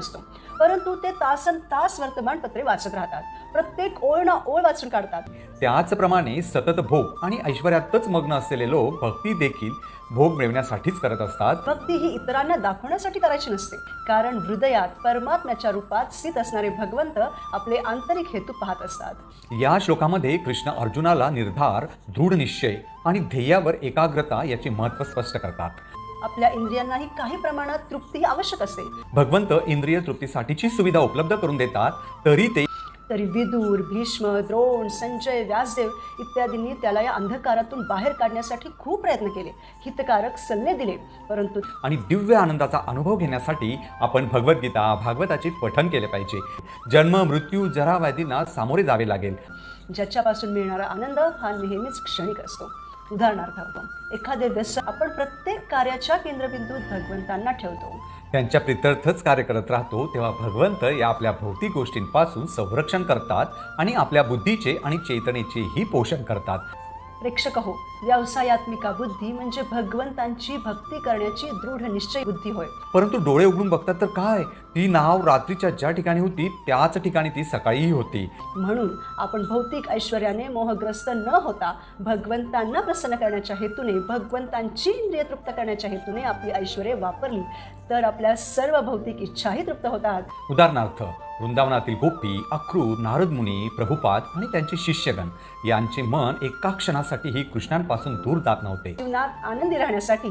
नसतो, परंतु ते तासन तास वर्तमानपत्रे वाचत राहतात. प्रत्येक ओळ ना ओळ वाचून काढतात. त्याचप्रमाणे सतत भोग आणि ऐश्वर्यातच मग्न असलेले लोक भक्ती देखील भोग मिळवण्यासाठीच करत असतात. भक्ती ही इतरांना दाखवण्यासाठी करायची नसते, कारण हृदयात परमात्म्याच्या रूपात स्थित असणारे भगवंत आपले आंतरिक हेतू पाहत असतात. या श्लोकामध्ये कृष्ण अर्जुनाला निर्धार, दृढ निश्चय आणि ध्येयावर एकाग्रता याचे महत्त्व स्पष्ट करतात. आपल्या इंद्रियांनाही काही प्रमाणात तृप्ती आवश्यक असते. भगवंत इंद्रिय तृप्तीसाठीची सुविधा उपलब्ध करून देतात, तरी विदुर, भीष्म, द्रोण, संजय, व्यासदेव इत्यादींनी त्याला या अंधकारातून बाहेर काढण्यासाठी खूप प्रयत्न केले, हितकारक सल्ले दिले, परंतु आणि दिव्य आनंदाचा अनुभव घेण्यासाठी आपण भगवद्गीता, भागवताचे पठण केले पाहिजे. जन्म, मृत्यू, जरा व्याधींना सामोरे जावे लागेल. ज्याच्यापासून मिळणारा आनंद हा नेहमीच क्षणिक असतो. उदाहरणार्थ, एखादे व्यसन आपण प्रत्येक कार्याच्या केंद्रबिंदूत भगवंतांना ठेवतो. त्यांच्या प्रित्यर्थच कार्य करत राहतो, तेव्हा भगवंत या आपल्या भौतिक गोष्टींपासून संरक्षण करतात आणि आपल्या बुद्धीचे आणि चेतनेचेही पोषण करतात. प्रेक्षक हो, व्यवसायात्मिका बुद्धी म्हणजे भगवंतांची भक्ती करण्याची दृढ निश्चय बुद्धी होय. परंतु डोळे उघडून बघतात तर काय, ती नाव रात्रीच्या ज्या ठिकाणी होती त्याच ठिकाणी ती सकाळीही होती. म्हणून आपण भौतिक ऐश्वर्याने मोहग्रस्त न होता भगवंतांना प्रसन्न करण्याच्या हेतूने, भगवंतांची इंद्रिय तृप्त करण्याच्या हेतूने आपली ऐश्वर्ये वापरली तर आपल्या सर्व भौतिक इच्छाही तृप्त होतात. उदाहरणार्थ, वृंदावनातील गोपी, अक्रूर, नारद मुनी, प्रभुपाद आणि त्यांचे शिष्यगण यांचे मन एका क्षणासाठीही कृष्णांपासून दूर जात नव्हते. जीवनात आनंदी राहण्यासाठी